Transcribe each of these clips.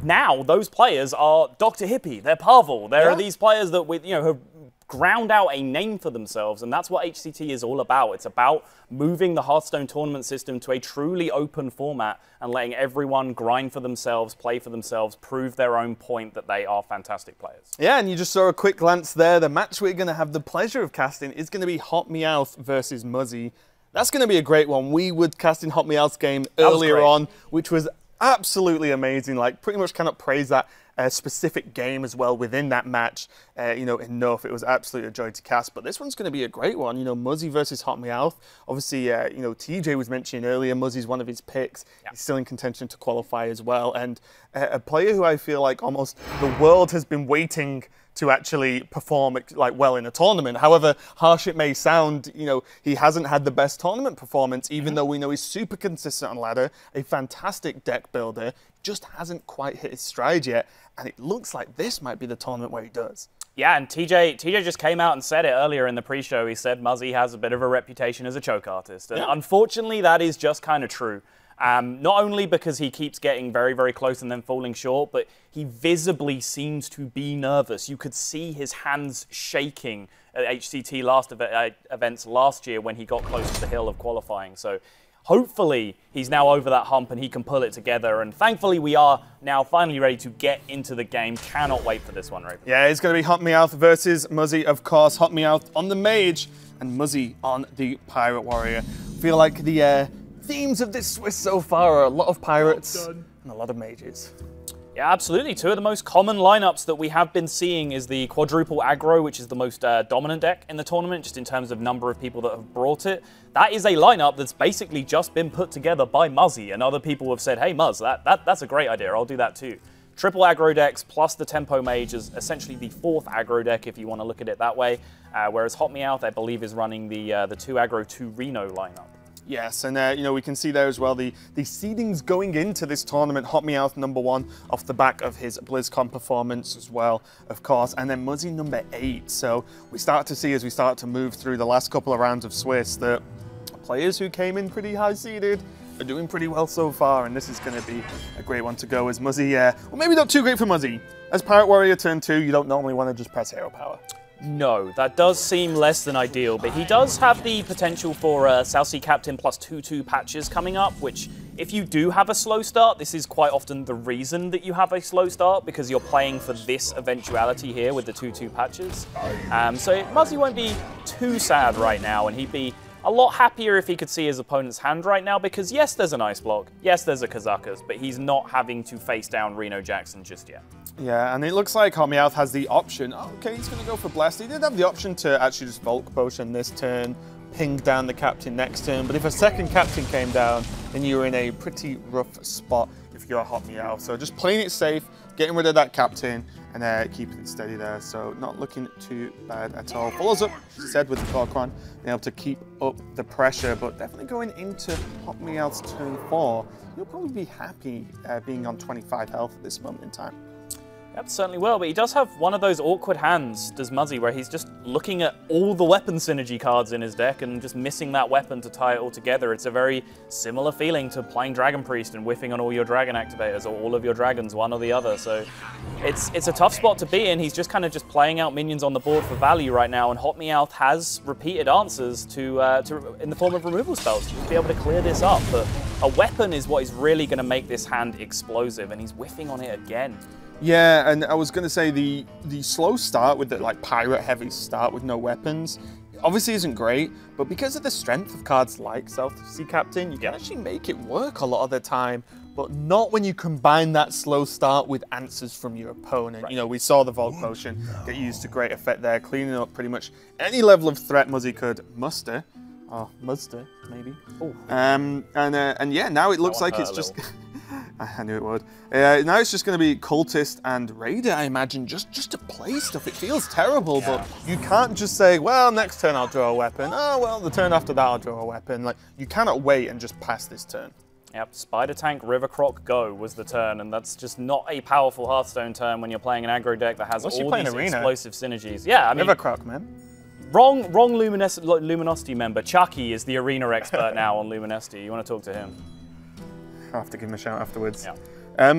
now those players are Dr. Hippie, they're Pavel, there are these players that have ground out a name for themselves, and that's what HCT is all about. It's about moving the Hearthstone tournament system to a truly open format and letting everyone grind for themselves, play for themselves, prove their own point that they are fantastic players. Yeah, and you just saw a quick glance there. The match we're going to have the pleasure of casting is going to be HotMEOWTH versus Muzzy. That's going to be a great one. We would cast in HotMEOWTH's game earlier on, which was absolutely amazing. Like, pretty much cannot praise that specific game as well within that match, enough. It was absolutely a joy to cast. But this one's going to be a great one. Muzzy versus HotMEOWTH. Obviously, TJ was mentioning earlier, Muzzy's one of his picks. Yeah. He's still in contention to qualify as well. And a player who I feel like almost the world has been waiting to actually perform well in a tournament. However harsh it may sound, he hasn't had the best tournament performance, even though we know he's super consistent on ladder, a fantastic deck builder, just hasn't quite hit his stride yet. And it looks like this might be the tournament where he does. Yeah, and TJ just came out and said it earlier in the pre-show. He said Muzzy has a bit of a reputation as a choke artist. And unfortunately, that is just kind of true. Not only because he keeps getting very, very close and then falling short, but he visibly seems to be nervous. You could see his hands shaking at HCT events last year when he got close to the hill of qualifying. So hopefully he's now over that hump and he can pull it together. And thankfully we are now finally ready to get into the game. Cannot wait for this one, Raven. Yeah, it's going to be HotMEOWTH versus Muzzy, of course. HotMEOWTH on the Mage and Muzzy on the Pirate Warrior. I feel like the themes of this Swiss so far are a lot of pirates and a lot of mages. Yeah, absolutely. Two of the most common lineups that we have been seeing is the quadruple aggro, which is the most dominant deck in the tournament, just in terms of number of people that have brought it. That is a lineup that's basically just been put together by Muzzy, and other people have said, hey, Muzz, that's a great idea. I'll do that too. Triple aggro decks plus the tempo mage is essentially the fourth aggro deck, if you want to look at it that way. Whereas HotMEOWTH, I believe, is running the 2 aggro, 2 Reno lineup. Yes, and we can see there as well the seedings going into this tournament. HotMEOWTH #1 off the back of his BlizzCon performance as well, of course, and then Muzzy #8. So we start to see, as we start to move through the last couple of rounds of Swiss, that players who came in pretty high seeded are doing pretty well so far, and this is going to be a great one to go as Muzzy. Well, maybe not too great for Muzzy. As Pirate Warrior turn 2, you don't normally want to just press hero power. No, that does seem less than ideal, but he does have the potential for South Sea Captain plus 2/2 patches coming up, which, if you do have a slow start, this is quite often the reason that you have a slow start, because you're playing for this eventuality here with the 2/2 patches. So Muzzy won't be too sad right now, and he'd be a lot happier if he could see his opponent's hand right now, because yes, there's an Ice Block, yes, there's a Kazakus, but he's not having to face down Reno Jackson just yet. Yeah, and it looks like HotMEOWTH has the option. Oh, okay, he's going to go for Blast. He did have the option to actually just Volk Potion this turn, ping down the Captain next turn, but if a second Captain came down, then you were in a pretty rough spot if you're HotMEOWTH. So just playing it safe, getting rid of that Captain, and keeping it steady there. So not looking too bad at all. Follows up, as I said, with the Corcoran, being able to keep up the pressure, but definitely going into HotMEOWTH's turn 4, you'll probably be happy being on 25 health at this moment in time. Yep, certainly will, but he does have one of those awkward hands, does Muzzy, where he's just looking at all the weapon synergy cards in his deck and just missing that weapon to tie it all together. It's a very similar feeling to playing Dragon Priest and whiffing on all your dragon activators, or all of your dragons, one or the other. So it's a tough spot to be in. He's just kind of just playing out minions on the board for value right now, and HotMEOWTH has repeated answers to in the form of removal spells to be able to clear this up. But a weapon is what is really going to make this hand explosive, and he's whiffing on it again. Yeah, and I was going to say the slow start with the pirate heavy start with no weapons obviously isn't great, but because of the strength of cards like South Sea Captain, you can actually make it work a lot of the time, but not when you combine that slow start with answers from your opponent. Right. We saw the Volk Potion get used to great effect there, cleaning up pretty much any level of threat Muzzy could muster. Oh, muster, maybe. Oh. And yeah, now it looks like it's just... I knew it would. Now it's just going to be Cultist and Raider, I imagine, just to play stuff. It feels terrible, but you can't just say, well, next turn I'll draw a weapon. Oh, well, the turn after that I'll draw a weapon. Like, you cannot wait and just pass this turn. Yep, Spider Tank, River Croc, go was the turn, and that's just not a powerful Hearthstone turn when you're playing an aggro deck that has all these explosive synergies. Yeah, I mean... River Croc, man. Wrong Luminosity member. Chucky is the arena expert now on Luminosity. You want to talk to him? I'll have to give him a shout afterwards. Yeah.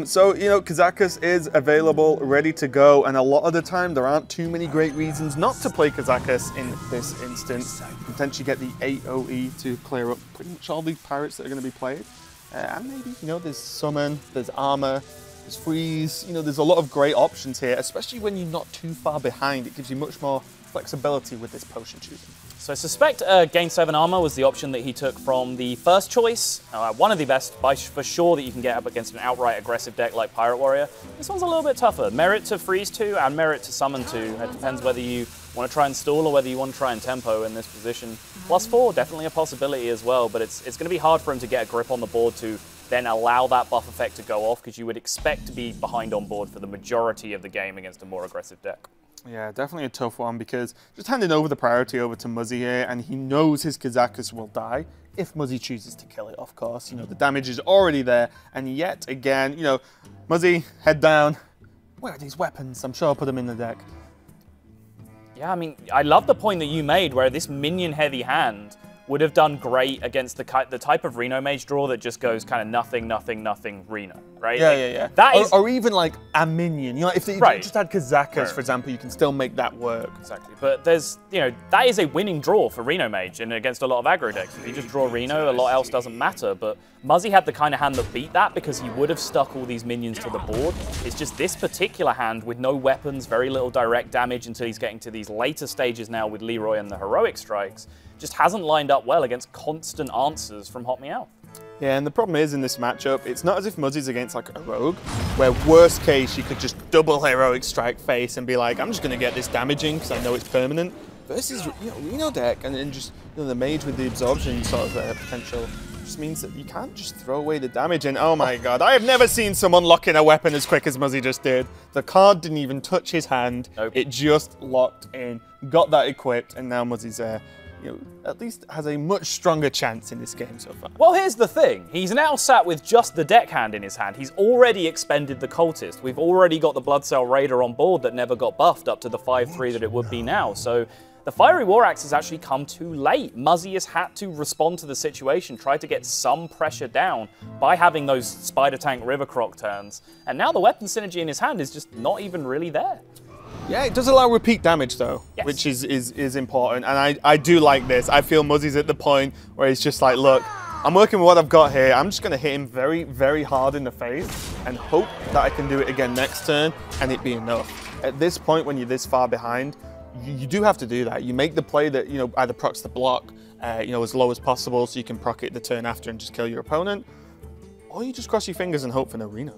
So, you know, Kazakus is available, ready to go, and a lot of the time there aren't too many great reasons not to play Kazakus in this instance. Potentially get the AoE to clear up pretty much all the pirates that are going to be played. And maybe, you know, there's summon, there's armor, there's freeze, you know, there's a lot of great options here, especially when you're not too far behind. It gives you much more flexibility with this potion choosing. So I suspect gain 7 armor was the option that he took from the first choice. One of the best, for sure, that you can get up against an outright aggressive deck like Pirate Warrior. This one's a little bit tougher. Merit to freeze 2 and merit to summon 2. It depends whether you want to try and stall or whether you want to try and tempo in this position. +4, definitely a possibility as well, but it's going to be hard for him to get a grip on the board to then allow that buff effect to go off, because you would expect to be behind on board for the majority of the game against a more aggressive deck. Yeah, definitely a tough one, because just handing over the priority over to Muzzy here, and he knows his Kazakus will die if Muzzy chooses to kill it, of course. You know, the damage is already there, and yet again, you know, Muzzy, head down. Where are these weapons? I'm sure I'll put them in the deck. Yeah, I mean, I love the point that you made where this minion-heavy hand would have done great against the type of Reno Mage draw that just goes kind of nothing, nothing, nothing, Reno, right? Yeah, like, yeah. That is... or even like a minion. You know, if you just had Kazakus, for example, you can still make that work. Exactly. But there's, you know, that is a winning draw for Reno Mage and against a lot of aggro decks. If you just draw Reno, a lot else doesn't matter. But Muzzy had the kind of hand that beat that because he would have stuck all these minions to the board. It's just this particular hand with no weapons, very little direct damage until he's getting to these later stages now with Leroy and the heroic strikes. Just hasn't lined up well against constant answers from HotMEOWTH. Yeah, and the problem is in this matchup, it's not as if Muzzy's against like a rogue, where worst case you could just double heroic strike face and be like, I'm just going to get this damaging because I know it's permanent. Versus, you know, Reno deck and then just, you know, the mage with the absorption sort of potential just means that you can't just throw away the damage. And oh my god, I have never seen someone lock in a weapon as quick as Muzzy just did. The card didn't even touch his hand. Nope. It just locked in, got that equipped, and now Muzzy's there. You know, at least has a much stronger chance in this game so far. Well, here's the thing. He's now sat with just the deckhand in his hand. He's already expended the Cultist. We've already got the Blood Cell Raider on board that never got buffed up to the 5/3 that it would be now. So the Fiery War Axe has actually come too late. Muzzy has had to respond to the situation, try to get some pressure down by having those Spider Tank River Croc turns. And now the weapon synergy in his hand is just not even really there. Yeah, it does allow repeat damage though, yes, which is important, and I do like this. I feel Muzzy's at the point where he's just like, look, I'm working with what I've got here. I'm just going to hit him very, very hard in the face and hope that I can do it again next turn and it be enough. At this point, when you're this far behind, you do have to do that. You make the play that, you know, either procs the block, you know, as low as possible so you can proc it the turn after and just kill your opponent, or you just cross your fingers and hope for no Reno.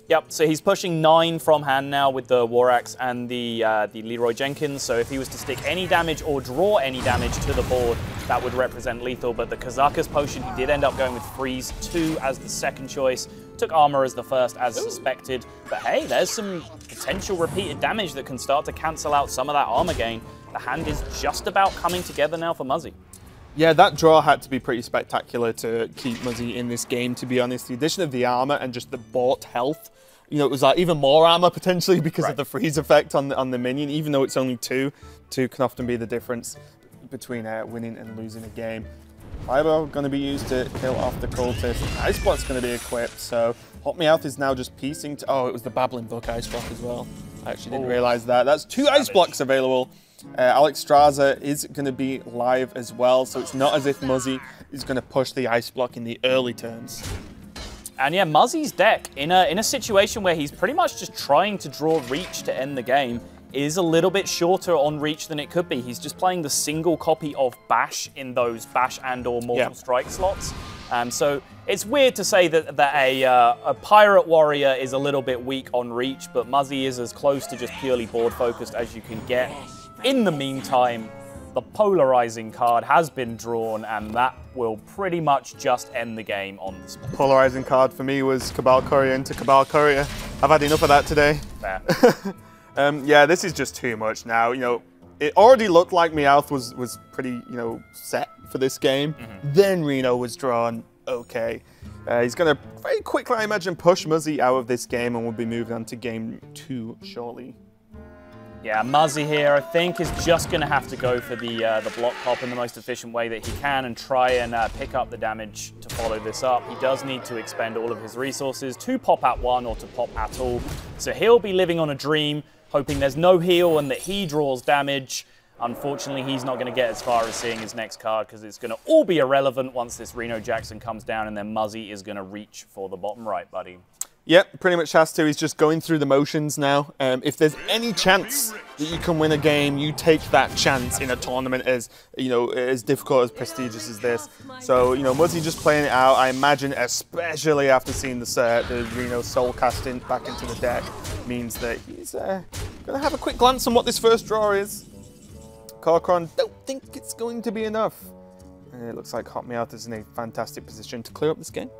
Yep, so he's pushing 9 from hand now with the War Axe and the Leroy Jenkins, so if he was to stick any damage or draw any damage to the board, that would represent lethal, but the Kazakus potion, he did end up going with Freeze 2 as the second choice, took Armor as the first as suspected, but hey, there's some potential repeated damage that can start to cancel out some of that armor gain. The hand is just about coming together now for Muzzy. Yeah, that draw had to be pretty spectacular to keep Muzzy in this game, to be honest. The addition of the armor and just the bought health, you know, it was like even more armor potentially because of the freeze effect on the minion, even though it's only 2. 2 can often be the difference between winning and losing a game. Fireball going to be used to kill off the cultist. Ice Block's going to be equipped, so HotMEOWTH is now just piecing to... Oh, it was the Babbling Book Ice Block as well. I actually didn't realize that. That's 2 Ice Blocks available. Alex Straza is going to be live as well, so it's not as if Muzzy is going to push the Ice Block in the early turns. And yeah, Muzzy's deck, in a situation where he's pretty much just trying to draw reach to end the game, is a little bit shorter on reach than it could be. He's just playing the single copy of Bash in those Bash and or Mortal Strike slots. So it's weird to say that a Pirate Warrior is a little bit weak on reach, but Muzzy is as close to just purely board focused as you can get. In the meantime, the Polarizing card has been drawn, and that will pretty much just end the game on the spot. Polarizing card for me was Cabal Courier into Cabal Courier. I've had enough of that today. Fair. Yeah, this is just too much now. You know, it already looked like Meowth was pretty, you know, set for this game. Then Reno was drawn. Okay. He's going to very quickly, I imagine, push Muzzy out of this game, and we'll be moving on to game 2 shortly. Yeah, Muzzy here, I think, is just going to have to go for the block pop in the most efficient way that he can and try and pick up the damage to follow this up. He does need to expend all of his resources to pop at one or to pop at all. So he'll be living on a dream, hoping there's no heal and that he draws damage. Unfortunately, he's not going to get as far as seeing his next card because it's going to all be irrelevant once this Reno Jackson comes down, and then Muzzy is going to reach for the bottom right, buddy. Yep, pretty much has to. He's just going through the motions now. If there's any chance that you can win a game, you take that chance in a tournament as, as difficult, as prestigious as this. So, Muzzy just playing it out. I imagine, especially after seeing the Reno soul casting back into the deck, means that he's going to have a quick glance on what this first draw is. Corcoran, don't think it's going to be enough. And it looks like HotMEOWTH is in a fantastic position to clear up this game.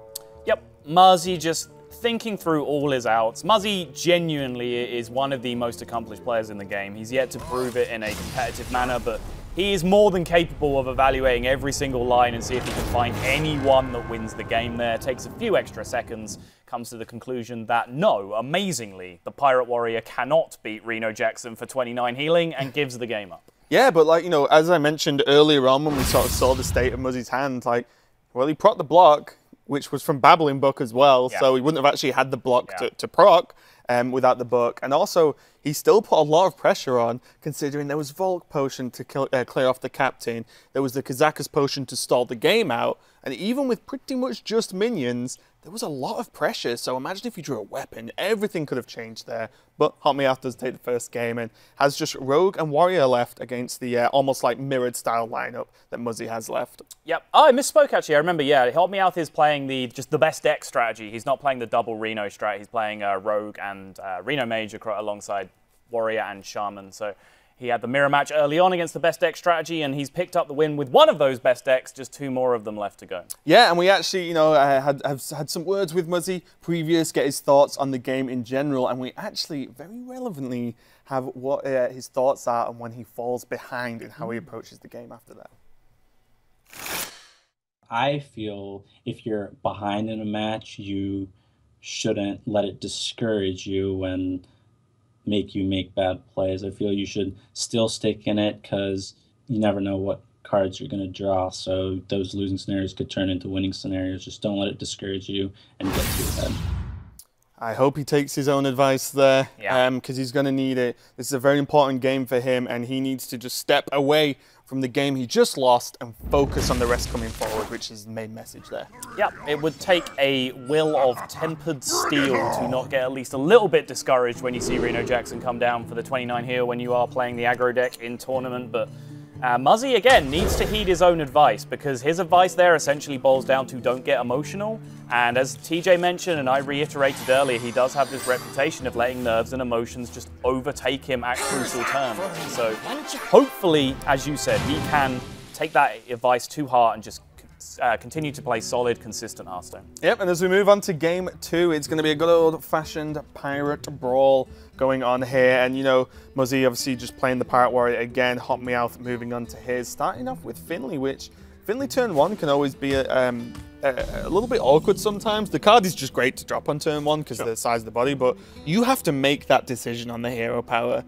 Yep, Muzzy just thinking through all his outs. Muzzy genuinely is one of the most accomplished players in the game. He's yet to prove it in a competitive manner, but he is more than capable of evaluating every single line and see if he can find anyone that wins the game there. Takes a few extra seconds, comes to the conclusion that no, amazingly, the Pirate Warrior cannot beat Reno Jackson for 29 healing and gives the game up. Yeah, but as I mentioned earlier on when we sort of saw the state of Muzzy's hand, well, he procced the block, which was from Babbling Book as well, so he wouldn't have actually had the block to proc without the book. And also, he still put a lot of pressure on, considering there was Volk Potion to clear off the captain, there was the Kazakus Potion to stall the game out, and even with pretty much just minions, there was a lot of pressure. So imagine if you drew a weapon, everything could have changed there. But HotMEOWTH does take the first game and has just Rogue and Warrior left against the almost like mirrored style lineup that Muzzy has left. Yep. Oh, I misspoke actually. I remember, yeah, HotMEOWTH is playing just the best deck strategy. He's not playing the double Reno strat. He's playing Rogue and Reno Mage alongside Warrior and Shaman. So he had the mirror match early on against the best deck strategy, and he's picked up the win with one of those best decks, just two more of them left to go. Yeah, and we actually, have had some words with Muzzy previous, get his thoughts on the game in general, and we actually, very relevantly, have what his thoughts are on when he falls behind and how he approaches the game after that. I feel if you're behind in a match, you shouldn't let it discourage you and make you make bad plays. I feel you should still stick in it because you never know what cards you're going to draw. So those losing scenarios could turn into winning scenarios. Just don't let it discourage you and get too ahead. I hope he takes his own advice there, because he's going to need it. This is a very important game for him, and he needs to just step away from the game he just lost and focus on the rest coming forward, which is the main message there. Yep, it would take a will of tempered steel to not get at least a little bit discouraged when you see Reno Jackson come down for the 29 heal when you are playing the aggro deck in tournament, but Muzzy, again, needs to heed his own advice, because his advice there essentially boils down to don't get emotional. And as TJ mentioned, and I reiterated earlier, he does have this reputation of letting nerves and emotions just overtake him at crucial turns. So hopefully, as you said, he can take that advice to heart and just continue to play solid, consistent Hearthstone. Yep, and as we move on to game 2, it's going to be a good old-fashioned pirate brawl going on here. And, Muzzy obviously just playing the Pirate Warrior again, HotMEOWTH moving on to his, starting off with Finley, which Finley turn 1 can always be a little bit awkward sometimes. The card is just great to drop on turn 1 because of the size of the body, but you have to make that decision on the hero power,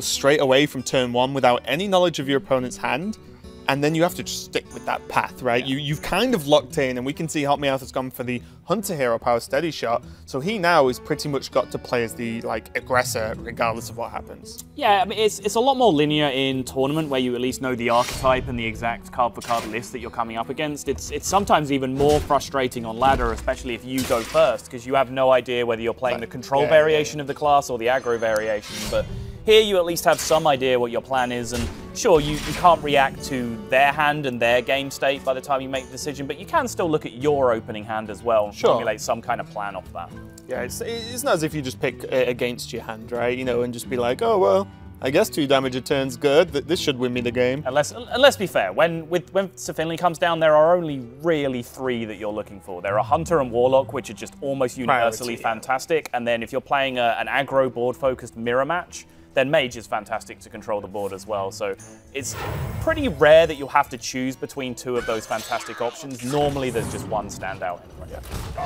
straight away from turn 1 without any knowledge of your opponent's hand. And then you have to just stick with that path, right? Yeah. You've kind of locked in, and we can see HotMEOWTH has gone for the Hunter Hero Power Steady Shot, so he now is pretty much got to play as the aggressor regardless of what happens. Yeah, I mean, it's a lot more linear in tournament where you at least know the archetype and the exact card for card list that you're coming up against. It's sometimes even more frustrating on ladder, especially if you go first, because you have no idea whether you're playing the control variation of the class or the aggro variation, but here you at least have some idea what your plan is, and sure, you can't react to their hand and their game state by the time you make the decision, but you can still look at your opening hand as well and formulate some kind of plan off that. Yeah, it's not as if you just pick against your hand, right? And just be like, oh, well, I guess 2 damage a turn's good. This should win me the game. And let's be fair, when Sir Finley comes down, there are only really 3 that you're looking for. There are Hunter and Warlock, which are just almost universally fantastic, and then if you're playing an aggro board-focused mirror match, then Mage is fantastic to control the board as well. So it's pretty rare that you'll have to choose between two of those fantastic options. Normally there's just one standout anyway.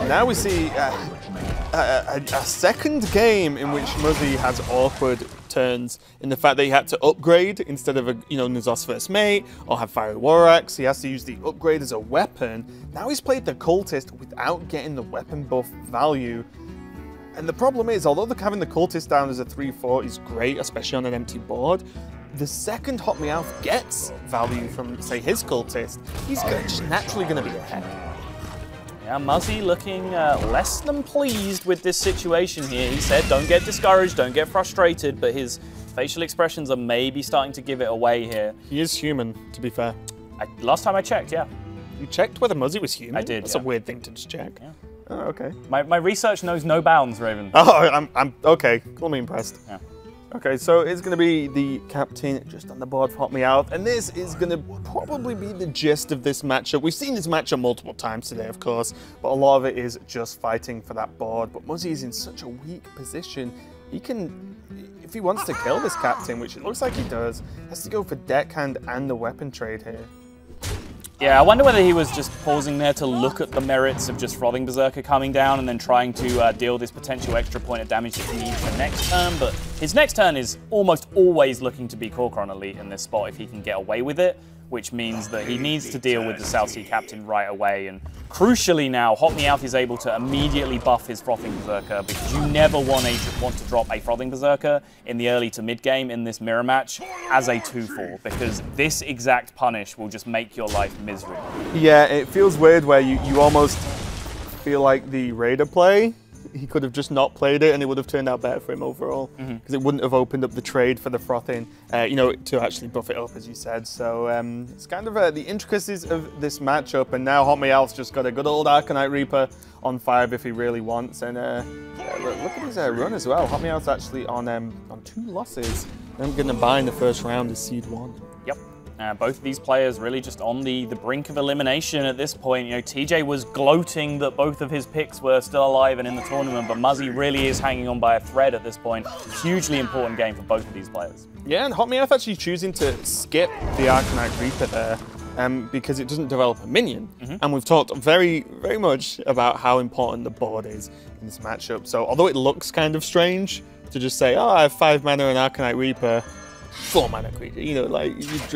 Now we see a second game in which Muzzy has awkward turns in the fact that he had to upgrade instead of N'Zoth's first mate or have Fiery War Axe. He has to use the upgrade as a weapon. Now he's played the Cultist without getting the weapon buff value. And the problem is, although having the Cultist down as a 3/4 is great, especially on an empty board, the second HotMEOWTH gets value from, say, his Cultist, he's just naturally going to be ahead. Yeah, Muzzy looking less than pleased with this situation here. He said, don't get discouraged, don't get frustrated, but his facial expressions are maybe starting to give it away here. He is human, to be fair. Last time I checked, yeah. You checked whether Muzzy was human? I did, That's a weird thing to just check. Yeah. Oh, okay. My research knows no bounds, Raven. Oh, I'm okay. Call me impressed. Yeah. Okay, so it's going to be the captain just on the board for HotMEOWTH, and this is going to probably be the gist of this matchup. We've seen this matchup multiple times today, of course, but a lot of it is just fighting for that board. But Muzzy is in such a weak position. He can, if he wants to kill this captain, which it looks like he does, has to go for deckhand and the weapon trade here. Yeah, I wonder whether he was just pausing there to look at the merits of just Frothing Berserker coming down and then trying to deal this potential extra point of damage that he needs for next turn. But his next turn is almost always looking to be Kor'kron Elite in this spot if he can get away with it, which means that he needs to deal with the South Sea Captain right away. And crucially now, HotMEOWTH is able to immediately buff his Frothing Berserker because you never want to drop a Frothing Berserker in the early to mid game in this mirror match as a 2/4 because this exact punish will just make your life miserable. Yeah, it feels weird where you almost feel like the Raider play, he could have just not played it and it would have turned out better for him overall because it wouldn't have opened up the trade for the Frothing, to actually buff it up, as you said. So it's kind of the intricacies of this matchup, and now HotMEOWTH's just got a good old Arcanite Reaper on 5 if he really wants, and look at his run as well. HotMEOWTH's actually on 2 losses. I'm going to buy in the first round is Seed 1. Yep. Both of these players really just on the brink of elimination at this point. TJ was gloating that both of his picks were still alive and in the tournament, but Muzzy really is hanging on by a thread at this point. Hugely important game for both of these players. Yeah, and HotMEOWTH actually choosing to skip the Arcanite Reaper there because it doesn't develop a minion. And we've talked very, very much about how important the board is in this matchup. So although it looks kind of strange to just say, oh, I have 5 mana and Arcanite Reaper, 4 mana creature, you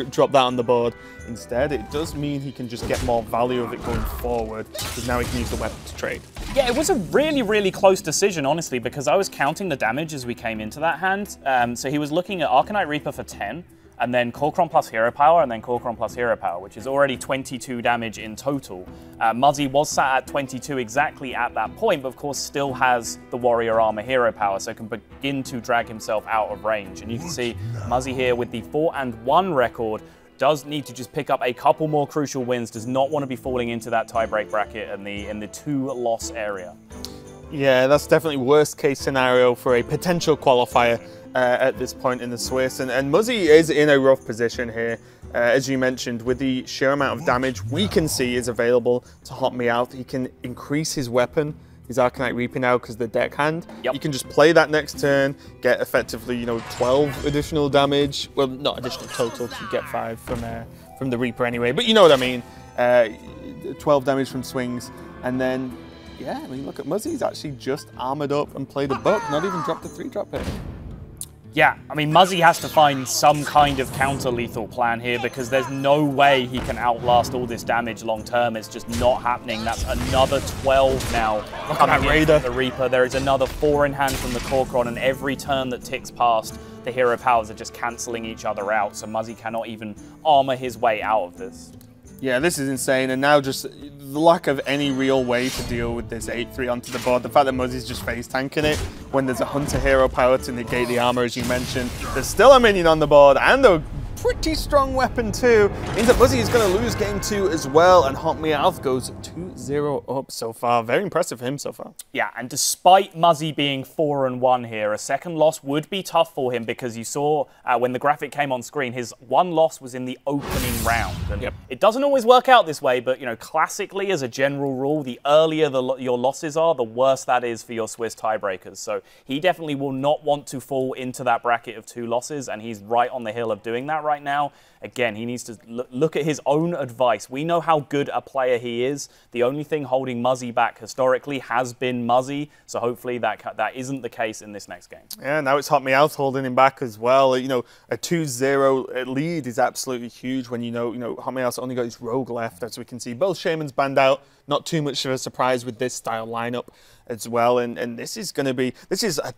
drop that on the board. Instead, it does mean he can just get more value of it going forward because now he can use the weapon to trade. Yeah, it was a really, really close decision, honestly, because I was counting the damage as we came into that hand. So he was looking at Arcanite Reaper for 10, and then Kor'kron plus Hero Power, and then Kor'kron plus Hero Power, which is already 22 damage in total. Muzzy was sat at 22 exactly at that point, but of course still has the Warrior Armor Hero Power, so can begin to drag himself out of range. And you can see Muzzy here with the 4-1 record does need to just pick up a couple more crucial wins, does not want to be falling into that tiebreak bracket in the 2-loss area. Yeah, that's definitely worst case scenario for a potential qualifier at this point in the Swiss. And Muzzy is in a rough position here. As you mentioned, with the sheer amount of damage we can see is available to HotMEOWTH, he can increase his weapon, his Arcanite Reaper now because the deckhand. Yep. You can just play that next turn, get effectively 12 additional damage. Well, not additional total, you get 5 from the Reaper anyway, but you know what I mean. 12 damage from swings, and then yeah, I mean, look at Muzzy. He's actually just armored up and played a buck, not even dropped a 3-drop hit. Yeah, I mean, Muzzy has to find some kind of counter-lethal plan here because there's no way he can outlast all this damage long-term. It's just not happening. That's another 12 now coming in from the Reaper. There is another 4 in hand from the Kor'kron, and every turn that ticks past, the hero powers are just cancelling each other out, so Muzzy cannot even armor his way out of this. Yeah, this is insane, and now just the lack of any real way to deal with this 8-3 onto the board. The fact that Muzzy's just face tanking it when there's a Hunter hero power to negate the armor, as you mentioned. There's still a minion on the board and a pretty strong weapon too. Means that Muzzy is going to lose game 2 as well, and HotMEOWTH goes 2-0 up so far. Very impressive for him so far. Yeah, and despite Muzzy being 4-1 here, a second loss would be tough for him, because you saw when the graphic came on screen, his one loss was in the opening round. And it doesn't always work out this way, but you know, classically as a general rule, the earlier your losses are, the worse that is for your Swiss tiebreakers. So he definitely will not want to fall into that bracket of 2 losses, and he's right on the hill of doing that right now. Again, he needs to look at his own advice. We know how good a player he is. The only thing holding Muzzy back historically has been Muzzy, so hopefully that isn't the case in this next game. Yeah, now it's HotMEOWTH holding him back as well. You know, a 2-0 lead is absolutely huge when you know HotMEOWTH's only got his rogue left, as we can see. Both Shaman's banned out. Not too much of a surprise with this style lineup as well, and this is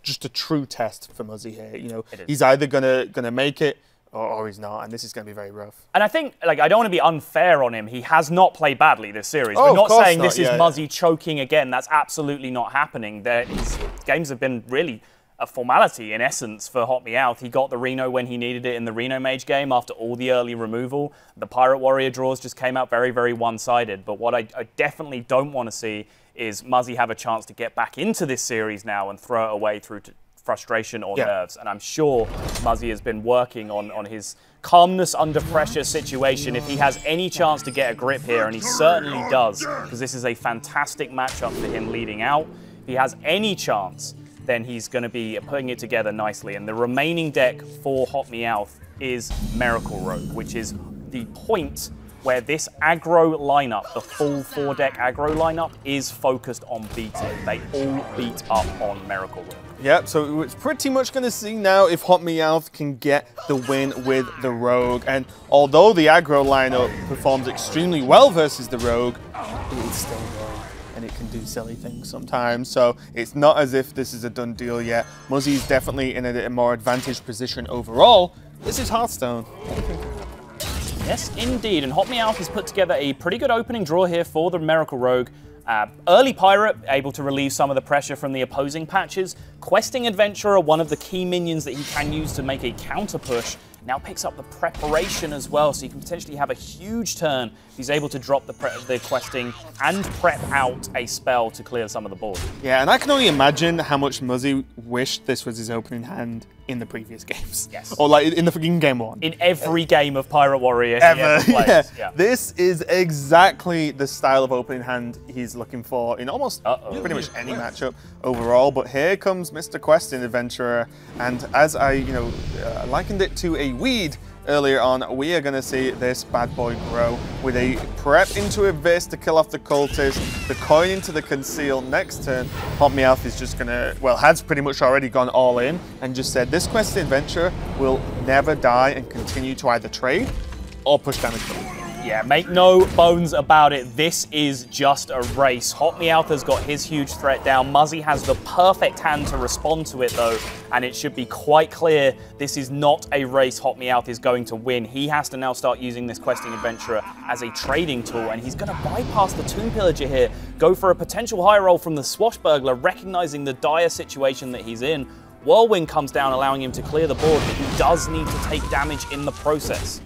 just a true test for Muzzy here. You know, he's either gonna make it or he's not, and this is going to be very rough. And I think, like, I don't want to be unfair on him. He has not played badly this series. We're not saying this is Muzzy choking again. That's absolutely not happening. His games have been really a formality, in essence, for HotMEOWTH. He got the Reno when he needed it in the Reno Mage game after all the early removal. The Pirate Warrior draws just came out very, very one-sided. But what I definitely don't want to see is Muzzy have a chance to get back into this series now and throw it away through to frustration or nerves. And I'm sure Muzzy has been working on his calmness under pressure situation. If he has any chance to get a grip here, and he certainly does, because this is a fantastic matchup for him leading out. If he has any chance, then he's going to be putting it together nicely. And the remaining deck for HotMEOWTH is Miracle Rogue, which is the point where this aggro lineup, the full 4-deck aggro lineup, is focused on beating. They all beat up on Miracle Rogue. Yep, so it's pretty much going to see now if HotMEOWTH can get the win with the Rogue. And although the aggro lineup performs extremely well versus the Rogue, it is still Rogue, and it can do silly things sometimes. So it's not as if this is a done deal yet. Muzzy is definitely in a more advantaged position overall. This is Hearthstone. What do you think? Yes, indeed. And HotMEOWTH has put together a pretty good opening draw here for the Miracle Rogue. Early Pirate, able to relieve some of the pressure from the opposing patches. Questing Adventurer, one of the key minions that he can use to make a counter push, now picks up the Preparation as well, so you can potentially have a huge turn if he's able to drop the questing and prep out a spell to clear some of the board. Yeah, and I can only imagine how much Muzzy wished this was his opening hand in the previous games. Yes. Or like in the freaking game 1. In every game of Pirate Warrior ever. He ever plays. Yeah. This is exactly the style of opening hand he's looking for in almost pretty much any matchup overall. But here comes Mr. Questing Adventurer, and as I likened it to a weed earlier on, we are going to see this bad boy grow with a prep into Abyss to kill off the cultist, the coin into the conceal. Next turn, HotMEOWTH is just going to, well, has pretty much already gone all in and just said this Questing Adventurer will never die and continue to either trade or push damage. Yeah, make no bones about it. This is just a race. HotMEOWTH has got his huge threat down. Muzzy has the perfect hand to respond to it, though, and it should be quite clear this is not a race HotMEOWTH is going to win. He has to now start using this Questing Adventurer as a trading tool, and he's going to bypass the Tomb Pillager here, go for a potential high roll from the Swashbuckler, recognizing the dire situation that he's in. Whirlwind comes down, allowing him to clear the board, but he does need to take damage in the process.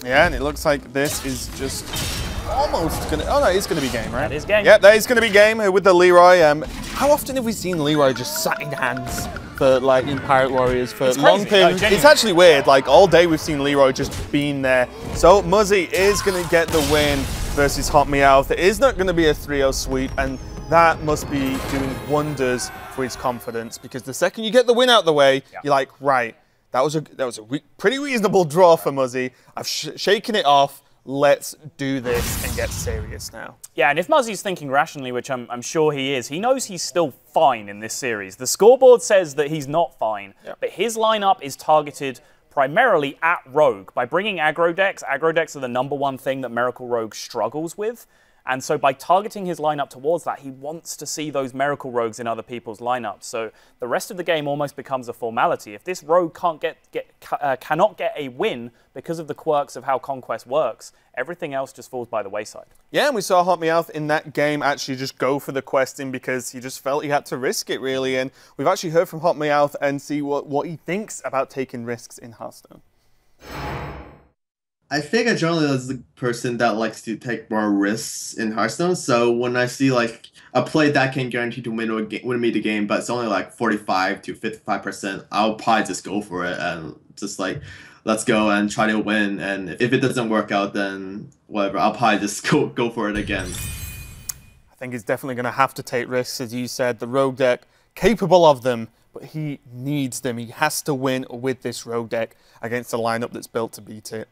Yeah, and it looks like this is just almost going to... Oh, no, it's going to be game, right? That is game. Yep, that is going to be game with the Leroy. How often have we seen Leroy just sat in hands for, like, in Pirate Warriors for long periods? It's actually weird. Like, all day we've seen Leroy just being there. So Muzzy is going to get the win versus HotMEOWTH. It is not going to be a 3-0 sweep, and that must be doing wonders for his confidence, because the second you get the win out the way, you're like, right, that was a pretty reasonable draw for Muzzy. I've shaken it off. Let's do this and get serious now. Yeah, and if Muzzy's thinking rationally, which I'm sure he is, he knows he's still fine in this series. The scoreboard says that he's not fine, but his lineup is targeted primarily at Rogue. By bringing aggro decks are the #1 thing that Miracle Rogue struggles with. And so by targeting his lineup towards that, he wants to see those Miracle Rogues in other people's lineups. So the rest of the game almost becomes a formality. If this Rogue cannot get a win because of the quirks of how Conquest works, everything else just falls by the wayside. Yeah, and we saw HotMEOWTH in that game actually just go for the questing because he just felt he had to risk it, really. And we've actually heard from HotMEOWTH and see what he thinks about taking risks in Hearthstone. I think I generally is the person that likes to take more risks in Hearthstone. So when I see like a play that can guarantee to win me the game, but it's only like 45 to 55%, I'll probably just go for it and just like let's go and try to win. And if it doesn't work out, then whatever. I'll probably just go for it again. I think he's definitely going to have to take risks, as you said. The rogue deck, capable of them, but he needs them. He has to win with this rogue deck against a lineup that's built to beat it.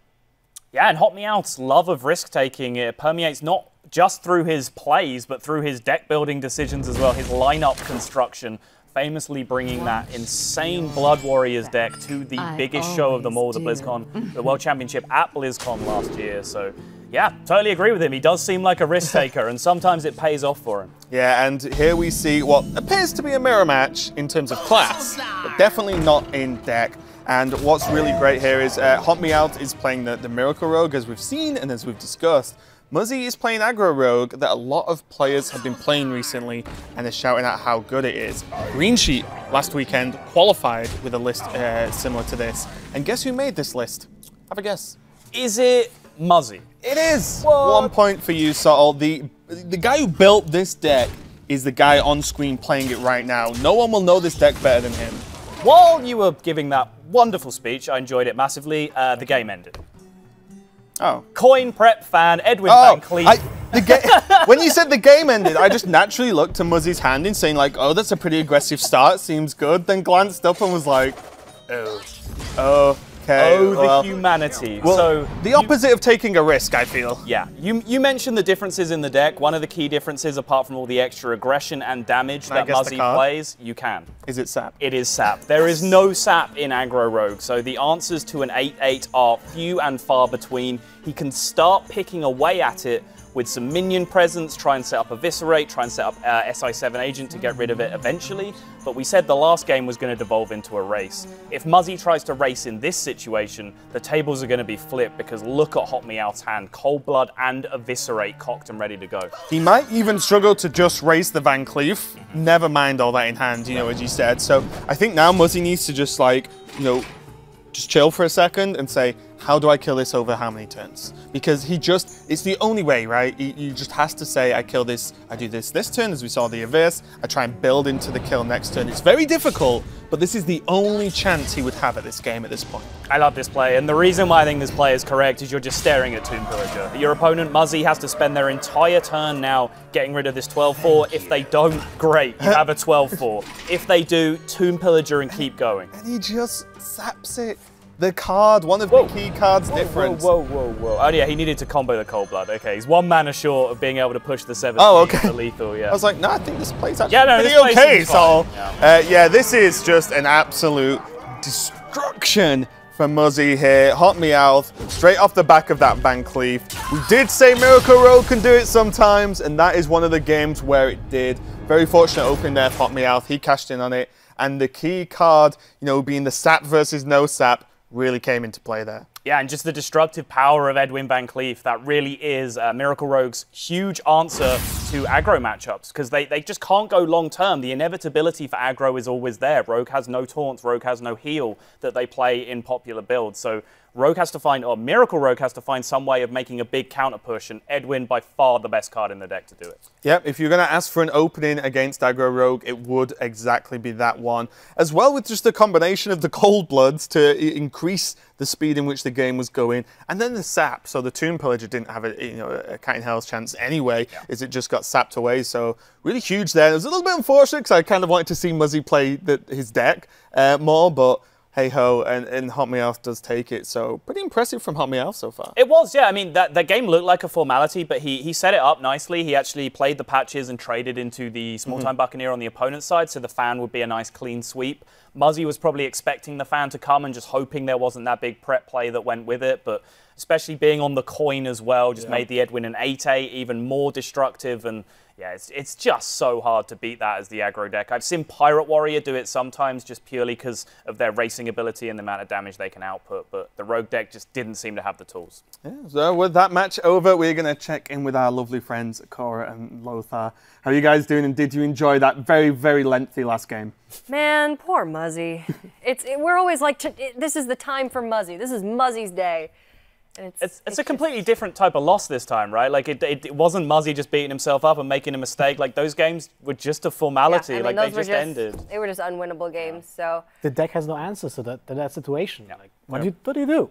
Yeah, and HotMEOWTH's love of risk-taking, it permeates not just through his plays, but through his deck-building decisions as well, his lineup construction, famously bringing that insane Blood Warriors deck to the biggest show of them all, the BlizzCon, the World Championship at BlizzCon last year. So, yeah, totally agree with him. He does seem like a risk-taker, and sometimes it pays off for him. Yeah, and here we see what appears to be a mirror match in terms of class, but definitely not in deck. And what's really great here is HotMEOWTH is playing the Miracle Rogue, as we've seen and as we've discussed. Muzzy is playing Aggro Rogue that a lot of players have been playing recently and are shouting out how good it is. Green Sheet last weekend qualified with a list similar to this. And guess who made this list? Have a guess. Is it Muzzy? It is! What? 1 point for you, Subtle. The guy who built this deck is the guy on screen playing it right now. No one will know this deck better than him. While you were giving that wonderful speech, I enjoyed it massively, the game ended. Oh. Coin prep fan Edwin Van Cleef. When you said the game ended, I just naturally looked to Muzzy's hand and saying like, oh, that's a pretty aggressive start, seems good. Then glanced up and was like, oh, okay. Oh, the humanity. Well, so the opposite of taking a risk, I feel. Yeah, you mentioned the differences in the deck. One of the key differences, apart from all the extra aggression and damage that Muzzy plays, you can. Is it sap? It is sap. There is no sap in Aggro Rogue, so the answers to an 8/8 are few and far between. He can start picking away at it with some minion presence, try and set up Eviscerate, try and set up SI7 Agent to get rid of it eventually. But we said the last game was going to devolve into a race. If Muzzy tries to race in this situation, the tables are going to be flipped because look at HotMEOWTH's hand. Cold Blood and Eviscerate cocked and ready to go. He might even struggle to just race the Van Cleef. Never mind all that in hand, you know, as you said. So I think now Muzzy needs to just like, you know, just chill for a second and say, how do I kill this over how many turns? Because it's the only way, right? You just has to say, I kill this, I do this turn, as we saw the Avis, I try and build into the kill next turn. It's very difficult, but this is the only chance he would have at this game at this point. I love this play, and the reason why I think this play is correct is you're just staring at Tomb Pillager. Your opponent, Muzzy, has to spend their entire turn now getting rid of this 12-4. If they don't, great, you have a 12-4. If they do, Tomb Pillager and keep going. And he just saps it. The card, one of the key cards difference. Whoa. Oh yeah, he needed to combo the Cold Blood. Okay, he's 1 mana short of being able to push the 7 for lethal, yeah. I was like, no, I think this play's actually pretty okay. So, yeah, this is just an absolute destruction for Muzzy here. HotMEOWTH, straight off the back of that Van Cleef. We did say Miracle Rogue can do it sometimes, and that is one of the games where it did. Very fortunate opening there for HotMEOWTH. He cashed in on it. And the key card, you know, being the sap versus no sap, really came into play there. Yeah, and just the destructive power of Edwin Van Cleef, that really is Miracle Rogue's huge answer to aggro matchups, because they just can't go long term. The inevitability for aggro is always there. Rogue has no taunts, Rogue has no heal that they play in popular builds. So Rogue has to find, or Miracle Rogue has to find some way of making a big counter push, and Edwin by far the best card in the deck to do it. Yep, if you're going to ask for an opening against Aggro Rogue, it would exactly be that one. As well with just the combination of the Cold Bloods to increase the speed in which the game was going, and then the sap. So the Tomb Pillager didn't have a Cat in Hell's chance anyway, as it just got sapped away. So really huge there. It was a little bit unfortunate because I kind of wanted to see Muzzy play his deck more, but hey-ho, and HotMEOWTH does take it. So pretty impressive from HotMEOWTH so far. It was, yeah. I mean, that game looked like a formality, but he set it up nicely. He actually played the patches and traded into the Small-Time Buccaneer on the opponent's side, so the fan would be a nice clean sweep. Muzzy was probably expecting the fan to come and just hoping there wasn't that big prep play that went with it, but especially being on the coin as well just made the Edwin an 8/8 even more destructive. And yeah, it's just so hard to beat that as the aggro deck. I've seen Pirate Warrior do it sometimes just purely because of their racing ability and the amount of damage they can output, but the Rogue deck just didn't seem to have the tools. Yeah, so with that match over, we're going to check in with our lovely friends Cora and Lothar. How are you guys doing, and did you enjoy that very, very lengthy last game? Man, poor Muzzy. We're always like, this is the time for Muzzy. This is Muzzy's day. And it's a completely different type of loss this time, right? Like it wasn't Muzzy just beating himself up and making a mistake. Like those games were just a formality. Yeah, I mean, like they just ended. They were just unwinnable games. So The deck has no answers to that situation. Like, what do you do?